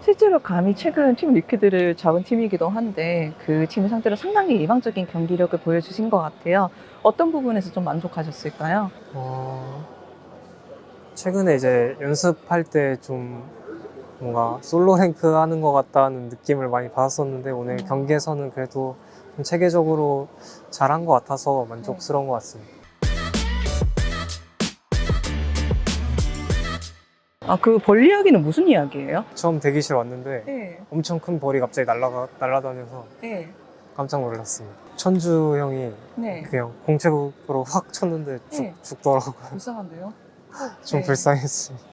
실제로 감히 최근 팀 리퀴드를 잡은 팀이기도 한데 그 팀을 상대로 상당히 일방적인 경기력을 보여주신 것 같아요. 어떤 부분에서 좀 만족하셨을까요? 최근에 이제 연습할 때 좀 뭔가 솔로 랭크 하는 것 같다는 느낌을 많이 받았었는데 오늘 경기에서는 그래도 좀 체계적으로 잘한 것 같아서 만족스러운 것 같습니다. 그 벌 이야기는 무슨 이야기예요? 처음 대기실 왔는데 네. 엄청 큰 벌이 갑자기 날아다녀서 네. 깜짝 놀랐습니다. 천주 형이 네. 그냥 공책으로 확 쳤는데 네. 죽더라고요. 불쌍한데요? 좀 네. 불쌍했습니다.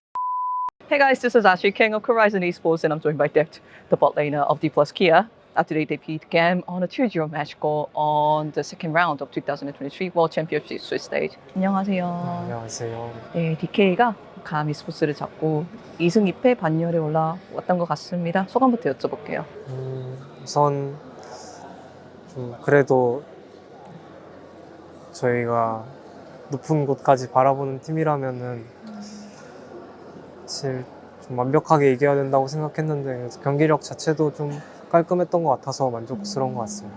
Hey guys, this is Ashley King of Horizon Esports and I'm joined by Dept, the bot laner of D Plus Kia. Today they beat GAM on a 2-0 match goal on the second round of 2023 World Championship Swiss stage. 안녕하세요. 안녕하세요. 네, DK가 감 e스포츠를 잡고 2승 2패 반열에 올라왔던 것 같습니다. 소감부터 여쭤볼게요. 우선 좀 그래도 저희가 높은 곳까지 바라보는 팀이라면은 사실 좀 완벽하게 이겨야 된다고 생각했는데 경기력 자체도 좀 깔끔했던 것 같아서 만족스러운 것 같습니다.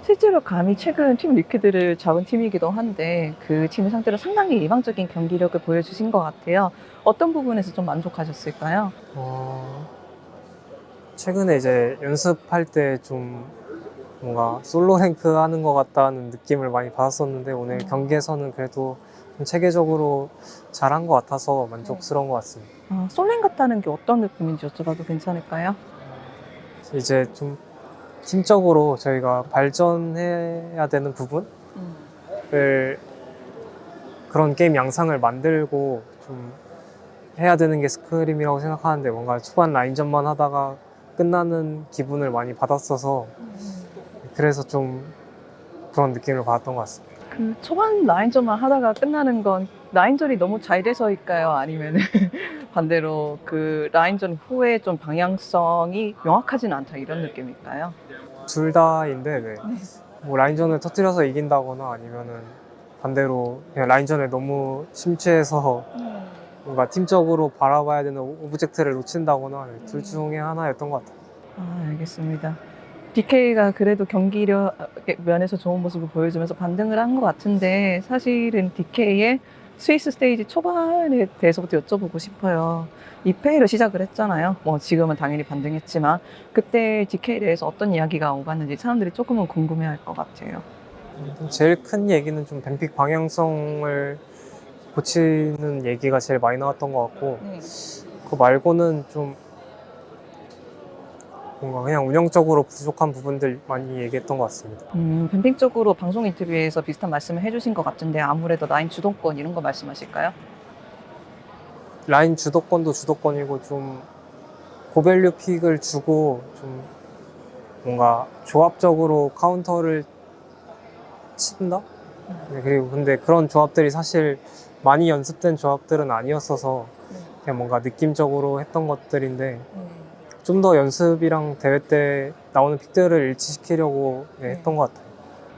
실제로 감히 최근 팀 리퀴드를 잡은 팀이기도 한데 그 팀을 상대로 상당히 일방적인 경기력을 보여주신 것 같아요. 어떤 부분에서 좀 만족하셨을까요? 최근에 이제 연습할 때 좀 뭔가 솔로 랭크 하는 것 같다는 느낌을 많이 받았었는데 오늘 경기에서는 그래도 좀 체계적으로 잘한 것 같아서 만족스러운 것 같습니다. 솔랭 같다는 게 어떤 느낌인지 여쭤봐도 괜찮을까요? 이제 좀 팀적으로 저희가 발전해야 되는 부분을 그런 게임 양상을 만들고 좀 해야 되는 게 스크림이라고 생각하는데 뭔가 초반 라인전만 하다가 끝나는 기분을 많이 받았어서 그래서 좀 그런 느낌을 받았던 것 같습니다. 그 초반 라인전만 하다가 끝나는 건 라인전이 너무 잘 돼서일까요? 아니면 반대로 그 라인전 후에 좀 방향성이 명확하진 않다 이런 느낌일까요? 둘 다인데 네. 뭐 라인전을 터뜨려서 이긴다거나 아니면은 반대로 그냥 라인전에 너무 심취해서 뭔가 팀적으로 바라봐야 되는 오브젝트를 놓친다거나 둘 중에 하나였던 것 같아요. 알겠습니다. DK가 그래도 경기력 면에서 좋은 모습을 보여주면서 반등을 한 것 같은데 사실은 DK의 스위스 스테이지 초반에 대해서부터 여쭤보고 싶어요. 2패로 시작을 했잖아요. 뭐 지금은 당연히 반등했지만 그때 DK에 대해서 어떤 이야기가 오갔는지 사람들이 조금은 궁금해할 것 같아요. 제일 큰 얘기는 좀 뱀픽 방향성을 고치는 얘기가 제일 많이 나왔던 것 같고 그거 말고는 좀 뭔가 그냥 운영적으로 부족한 부분들 많이 얘기했던 것 같습니다. 뱀픽적으로 방송 인터뷰에서 비슷한 말씀을 해주신 것 같은데 아무래도 라인 주도권 이런 거 말씀하실까요? 라인 주도권도 주도권이고 좀 고밸류 픽을 주고 좀 뭔가 조합적으로 카운터를 친다? 네, 그리고 근데 그런 조합들이 사실 많이 연습된 조합들은 아니었어서 그냥 뭔가 느낌적으로 했던 것들인데 좀 더 연습이랑 대회 때 나오는 픽들을 일치시키려고 했던 것 같아요.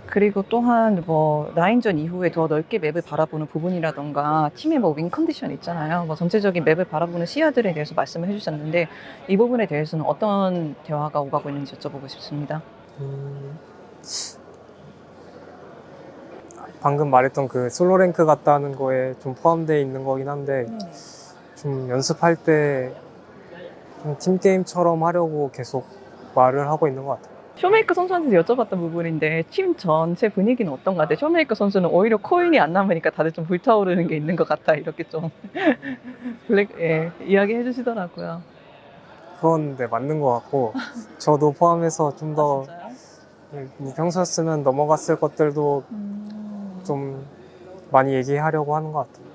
그리고 또한 뭐 라인전 이후에 더 넓게 맵을 바라보는 부분이라던가 팀의 뭐 윈 컨디션 있잖아요. 뭐 전체적인 맵을 바라보는 시야들에 대해서 말씀을 해주셨는데 이 부분에 대해서는 어떤 대화가 오가고 있는지 여쭤보고 싶습니다. 방금 말했던 그 솔로 랭크 같다는 거에 좀 포함되어 있는 거긴 한데 좀 연습할 때 팀 게임처럼 하려고 계속 말을 하고 있는 것 같아요. 쇼메이커 선수한테 여쭤봤던 부분인데 팀 전체 분위기는 어떤 것 같아요? 쇼메이커 선수는 오히려 코인이 안 남으니까 다들 좀 불타오르는 게 있는 것 같다 이렇게 좀 이야기 해주시더라고요. 그런데 맞는 것 같고 저도 포함해서 좀 더 평소였으면 넘어갔을 것들도 좀 많이 얘기하려고 하는 것 같아요.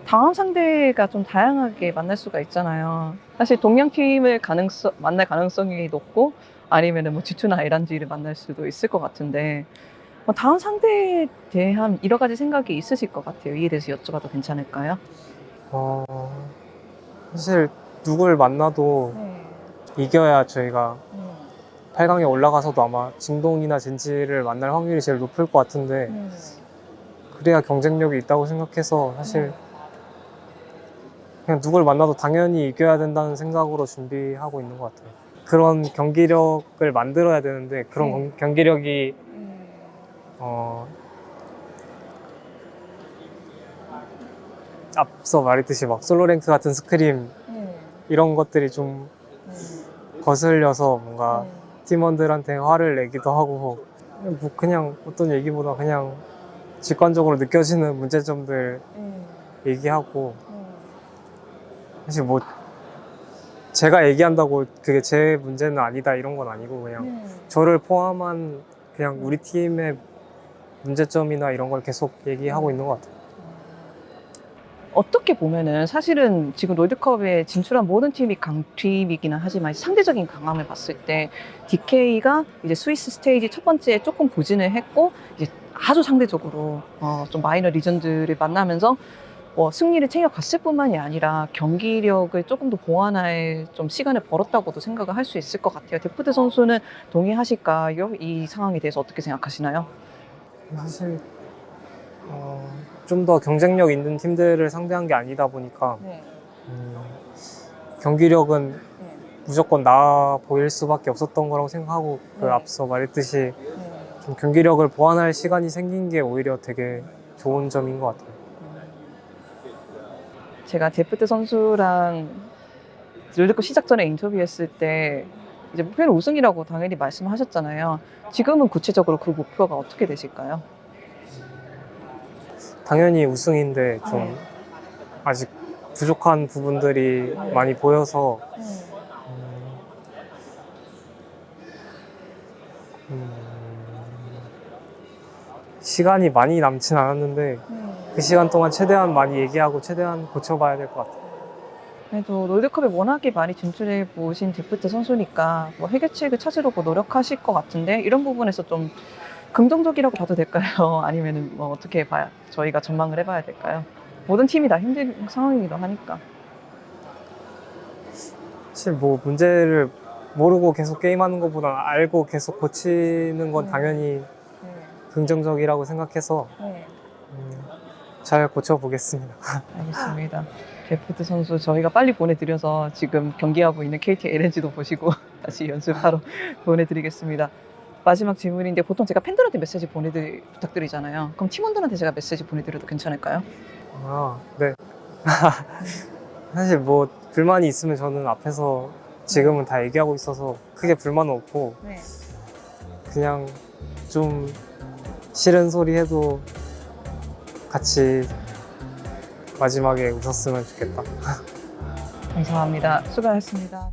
다음 상대가 좀 다양하게 만날 수가 있잖아요. 사실 동양팀을 만날 가능성이 높고 아니면 뭐 G2나 LNG를 만날 수도 있을 것 같은데 다음 상대에 대한 여러 가지 생각이 있으실 것 같아요. 이에 대해서 여쭤봐도 괜찮을까요? 사실 누굴 만나도 이겨야 저희가 8강에 올라가서도 아마 징동이나 젠지를 만날 확률이 제일 높을 것 같은데 그래야 경쟁력이 있다고 생각해서 사실 그냥 누굴 만나도 당연히 이겨야 된다는 생각으로 준비하고 있는 것 같아요. 그런 경기력을 만들어야 되는데 그런 경기력이 앞서 말했듯이 막 솔로랭크 같은 스크림 이런 것들이 좀 거슬려서 뭔가 팀원들한테 화를 내기도 하고 뭐 그냥 어떤 얘기보다 그냥 직관적으로 느껴지는 문제점들 얘기하고 사실 뭐 제가 얘기한다고 그게 제 문제는 아니다 이런 건 아니고 그냥 저를 포함한 그냥 우리 팀의 문제점이나 이런 걸 계속 얘기하고 있는 것 같아요. 어떻게 보면은 사실은 지금 롤드컵에 진출한 모든 팀이 강팀이기는 하지만 상대적인 강함을 봤을 때 DK가 이제 스위스 스테이지 첫 번째에 조금 부진을 했고 이제 아주 상대적으로 좀 마이너 리전들을 만나면서 승리를 챙겨갔을 뿐만이 아니라 경기력을 조금 더 보완할 좀 시간을 벌었다고도 생각을 할 수 있을 것 같아요. 데프트 선수는 동의하실까요? 이 상황에 대해서 어떻게 생각하시나요? 사실 좀 더 경쟁력 있는 팀들을 상대한 게 아니다 보니까 경기력은 무조건 나아 보일 수밖에 없었던 거라고 생각하고 그 앞서 말했듯이 좀 경기력을 보완할 시간이 생긴 게 오히려 되게 좋은 점인 것 같아요. 제가 데프트 선수랑 롤드컵 시작 전에 인터뷰했을 때 이제 목표는 우승이라고 당연히 말씀하셨잖아요. 지금은 구체적으로 그 목표가 어떻게 되실까요? 당연히 우승인데 좀 아직 부족한 부분들이 많이 보여서 시간이 많이 남진 않았는데 그 시간 동안 최대한 많이 얘기하고 최대한 고쳐봐야 될 것 같아요. 그래도 롤드컵에 워낙에 많이 진출해 보신 데프트 선수니까 뭐 해결책을 찾으려고 노력하실 것 같은데 이런 부분에서 좀 긍정적이라고 봐도 될까요? 아니면은 뭐 어떻게 봐야 저희가 전망을 해봐야 될까요? 모든 팀이 다 힘든 상황이기도 하니까. 사실 뭐 문제를 모르고 계속 게임하는 것보다 알고 계속 고치는 건 당연히 긍정적이라고 생각해서 잘 고쳐보겠습니다. 알겠습니다. 데프트 선수 저희가 빨리 보내드려서 지금 경기하고 있는 KT LNG도 보시고 다시 연습하러 보내드리겠습니다. 마지막 질문인데 보통 제가 팬들한테 메시지 부탁드리잖아요. 그럼 팀원들한테 제가 메시지 보내드려도 괜찮을까요? 네. 사실 뭐 불만이 있으면 저는 앞에서 지금은 다 얘기하고 있어서 크게 불만은 없고 그냥 좀 싫은 소리 해도 같이 마지막에 웃었으면 좋겠다. 감사합니다. 수고하셨습니다.